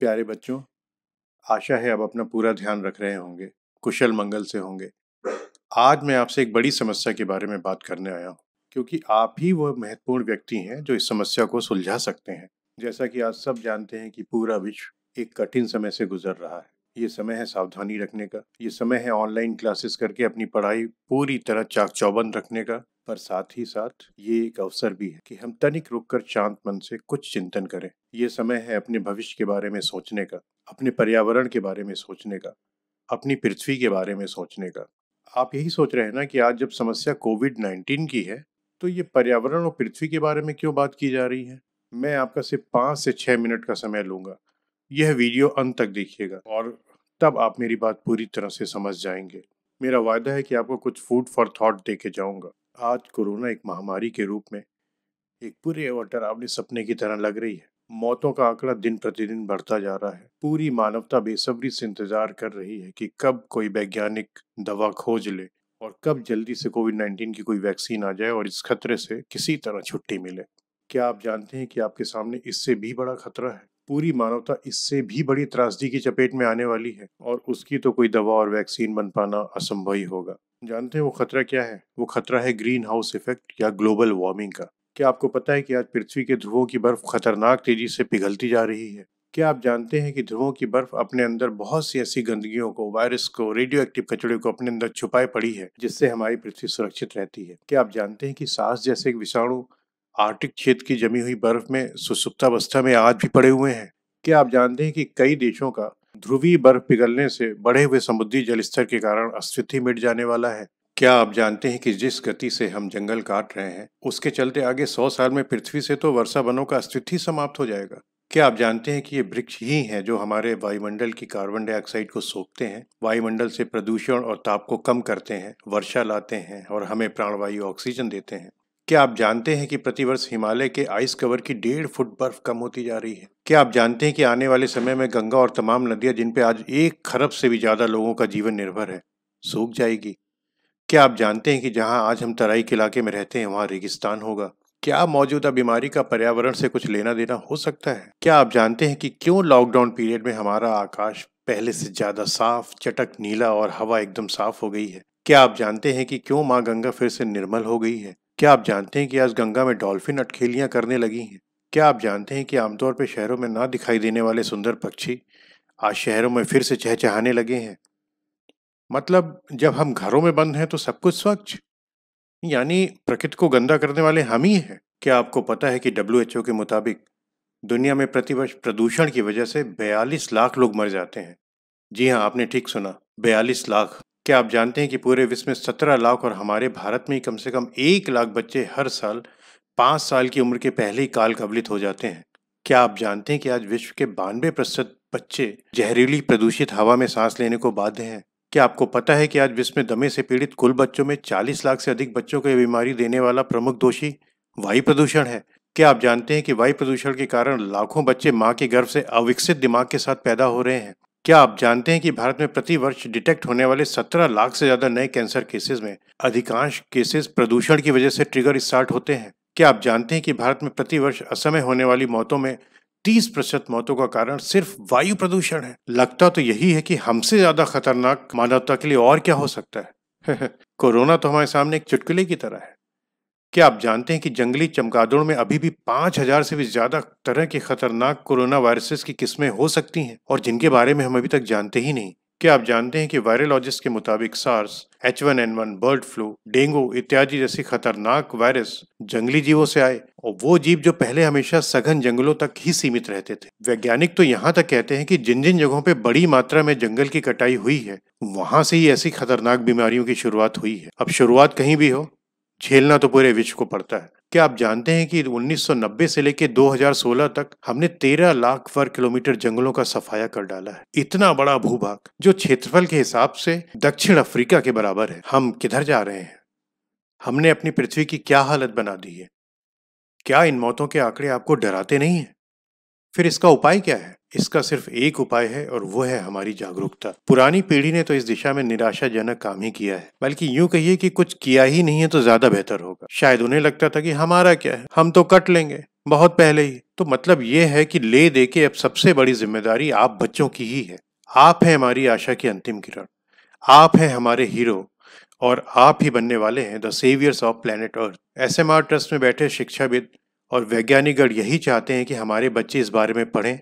प्यारे बच्चों, आशा है अब अपना पूरा ध्यान रख रहे होंगे, कुशल मंगल से होंगे। आज मैं आपसे एक बड़ी समस्या के बारे में बात करने आया हूँ, क्योंकि आप ही वो महत्वपूर्ण व्यक्ति हैं जो इस समस्या को सुलझा सकते हैं। जैसा कि आज सब जानते हैं कि पूरा विश्व एक कठिन समय से गुजर रहा है। ये समय है सावधानी रखने का, ये समय है ऑनलाइन क्लासेस करके अपनी पढ़ाई पूरी तरह चाक चौबंद रखने का, पर साथ ही साथ ये एक अवसर भी है कि हम तनिक रुककर शांत मन से कुछ चिंतन करें। ये समय है अपने भविष्य के बारे में सोचने का, अपने पर्यावरण के बारे में सोचने का, अपनी पृथ्वी के बारे में सोचने का। आप यही सोच रहे हैं ना कि आज जब समस्या कोविड-19 की है, तो ये पर्यावरण और पृथ्वी के बारे में क्यों बात की जा रही है? मैं आपका सिर्फ 5 से 6 मिनट का समय लूंगा। यह वीडियो अंत तक देखिएगा और तब आप मेरी बात पूरी तरह से समझ जाएंगे। मेरा वायदा है कि आपको कुछ फूड फॉर थॉट दे के जाऊंगा। आज कोरोना एक महामारी के रूप में एक पूरे और डरावने सपने की तरह लग रही है। मौतों का आंकड़ा दिन प्रतिदिन बढ़ता जा रहा है। पूरी मानवता बेसब्री से इंतजार कर रही है कि कब कोई वैज्ञानिक दवा खोज ले और कब जल्दी से कोविड-19 की कोई वैक्सीन आ जाए और इस खतरे से किसी तरह छुट्टी मिले। क्या आप जानते हैं कि आपके सामने इससे भी बड़ा खतरा है? पूरी मानवता इससे भी बड़ी त्रासदी की चपेट में आने वाली है और उसकी तो कोई दवा और वैक्सीन बन पाना असंभव ही होगा। जानते हैं वो खतरा क्या है? वो खतरा है ग्रीन हाउस इफेक्ट या ग्लोबल वार्मिंग का। क्या आपको पता है कि आज पृथ्वी के ध्रुवों की बर्फ खतरनाक तेजी से पिघलती जा रही है? क्या आप जानते हैं कि ध्रुवों की बर्फ अपने अंदर बहुत सी ऐसी गंदगियों को, वायरस को, रेडियो एक्टिव कचरे को अपने अंदर छुपाए पड़ी है, जिससे हमारी पृथ्वी सुरक्षित रहती है? क्या आप जानते हैं कि सार्स जैसे एक विषाणु आर्कटिक क्षेत्र की जमी हुई बर्फ में सुसुप्तावस्था में आज भी पड़े हुए हैं? क्या आप जानते हैं कि कई देशों का ध्रुवीय बर्फ पिघलने से बढ़े हुए समुद्री जलस्तर के कारण अस्तित्व ही मिट जाने वाला है? क्या आप जानते हैं कि जिस गति से हम जंगल काट रहे हैं, उसके चलते आगे 100 साल में पृथ्वी से तो वर्षा वनों का अस्तित्व ही समाप्त हो जाएगा? क्या आप जानते हैं कि ये वृक्ष ही हैं जो हमारे वायुमंडल की कार्बन डाइऑक्साइड को सोखते हैं, वायुमंडल से प्रदूषण और ताप को कम करते हैं, वर्षा लाते हैं और हमें प्राणवायु ऑक्सीजन देते हैं? क्या आप जानते हैं कि प्रतिवर्ष हिमालय के आइस कवर की 1.5 फुट बर्फ कम होती जा रही है? क्या आप जानते हैं कि आने वाले समय में गंगा और तमाम नदियां जिन पे आज 1 खरब से भी ज्यादा लोगों का जीवन निर्भर है, सूख जाएगी? क्या आप जानते हैं कि जहां आज हम तराई के इलाके में रहते हैं वहां रेगिस्तान होगा? क्या मौजूदा बीमारी का पर्यावरण से कुछ लेना देना हो सकता है? क्या आप जानते हैं कि क्यों लॉकडाउन पीरियड में हमारा आकाश पहले से ज्यादा साफ, चटक नीला और हवा एकदम साफ हो गई है? क्या आप जानते हैं कि क्यों माँ गंगा फिर से निर्मल हो गई है? क्या आप जानते हैं कि आज गंगा में डॉल्फिन अठखेलियां करने लगी हैं? क्या आप जानते हैं कि आमतौर पर शहरों में ना दिखाई देने वाले सुंदर पक्षी आज शहरों में फिर से चहचहाने लगे हैं? मतलब जब हम घरों में बंद हैं तो सब कुछ स्वच्छ, यानी प्रकृति को गंदा करने वाले हम ही हैं। क्या आपको पता है कि डब्ल्यूएचओ के मुताबिक दुनिया में प्रतिवर्ष प्रदूषण की वजह से 42 लाख लोग मर जाते हैं? जी हाँ, आपने ठीक सुना, 42 लाख। क्या आप जानते हैं कि पूरे विश्व में 17 लाख और हमारे भारत में ही कम से कम 1 लाख बच्चे हर साल 5 साल की उम्र के पहले ही काल कवलित हो जाते हैं? क्या आप जानते हैं कि आज विश्व के 92% बच्चे जहरीली प्रदूषित हवा में सांस लेने को बाध्य हैं? क्या आपको पता है कि आज विश्व में दमे से पीड़ित कुल बच्चों में 40 लाख से अधिक बच्चों को यह बीमारी देने वाला प्रमुख दोषी वायु प्रदूषण है? क्या आप जानते हैं कि वायु प्रदूषण के कारण लाखों बच्चे मां के गर्भ से अविकसित दिमाग के साथ पैदा हो रहे हैं? क्या आप जानते हैं कि भारत में प्रति वर्ष डिटेक्ट होने वाले 17 लाख से ज्यादा नए कैंसर केसेस में अधिकांश केसेस प्रदूषण की वजह से ट्रिगर स्टार्ट होते हैं? क्या आप जानते हैं कि भारत में प्रति वर्ष असमय होने वाली मौतों में 30% मौतों का कारण सिर्फ वायु प्रदूषण है? लगता तो यही है कि हमसे ज्यादा खतरनाक मानवता के लिए और क्या हो सकता है। कोरोना तो हमारे सामने एक चुटकुले की तरह है। क्या आप जानते हैं कि जंगली चमगादड़ों में अभी भी 5,000 से भी ज्यादा तरह के खतरनाक कोरोना वायरसेस की किस्में हो सकती हैं और जिनके बारे में हम अभी तक जानते ही नहीं? क्या आप जानते हैं कि वायरोलॉजिस्ट के मुताबिक SARS, H1N1, bird flu, dengue इत्यादि जैसी खतरनाक वायरस जंगली जीवों से आए, और वो जीव जो पहले हमेशा सघन जंगलों तक ही सीमित रहते थे। वैज्ञानिक तो यहाँ तक कहते हैं कि जिन जिन जगहों पे बड़ी मात्रा में जंगल की कटाई हुई है, वहां से ही ऐसी खतरनाक बीमारियों की शुरुआत हुई है। अब शुरुआत कहीं भी हो, झेलना तो पूरे विश्व को पड़ता है। क्या आप जानते हैं कि 1990 से लेकर 2016 तक हमने 13 लाख वर्ग किलोमीटर जंगलों का सफाया कर डाला है? इतना बड़ा भूभाग जो क्षेत्रफल के हिसाब से दक्षिण अफ्रीका के बराबर है। हम किधर जा रहे हैं? हमने अपनी पृथ्वी की क्या हालत बना दी है? क्या इन मौतों के आंकड़े आपको डराते नहीं है? फिर इसका उपाय क्या है? इसका सिर्फ एक उपाय है और वो है हमारी जागरूकता। पुरानी पीढ़ी ने तो इस दिशा में निराशाजनक काम ही किया है, बल्कि यूं कहिए कि कुछ किया ही नहीं है तो ज्यादा बेहतर होगा। शायद उन्हें लगता था कि हमारा क्या है, हम तो कट लेंगे बहुत पहले ही। तो मतलब ये है कि ले दे के अब सबसे बड़ी जिम्मेदारी आप बच्चों की ही है। आप हैं हमारी आशा की अंतिम किरण, आप हैं हमारे हीरो, और आप ही बनने वाले हैं the saviours of planet earth. ASMR trust में बैठे शिक्षाविद और वैज्ञानिकगण यही चाहते हैं कि हमारे बच्चे इस बारे में पढ़ें,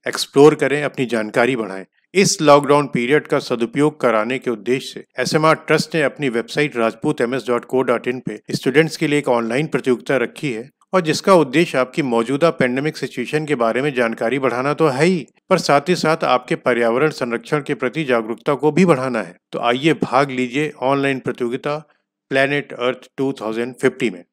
एक्सप्लोर करें, अपनी जानकारी बढ़ाएं। इस लॉकडाउन पीरियड का सदुपयोग कराने के उद्देश्य से एसएमआर ट्रस्ट ने अपनी वेबसाइट rajputms.co.in पे स्टूडेंट्स के लिए एक ऑनलाइन प्रतियोगिता रखी है, और जिसका उद्देश्य आपकी मौजूदा पेंडेमिक सिचुएशन के बारे में जानकारी बढ़ाना तो है ही, पर साथ ही साथ आपके पर्यावरण संरक्षण के प्रति जागरूकता को भी बढ़ाना है। तो आइए भाग लीजिए ऑनलाइन प्रतियोगिता प्लेनेट अर्थ 2050 में।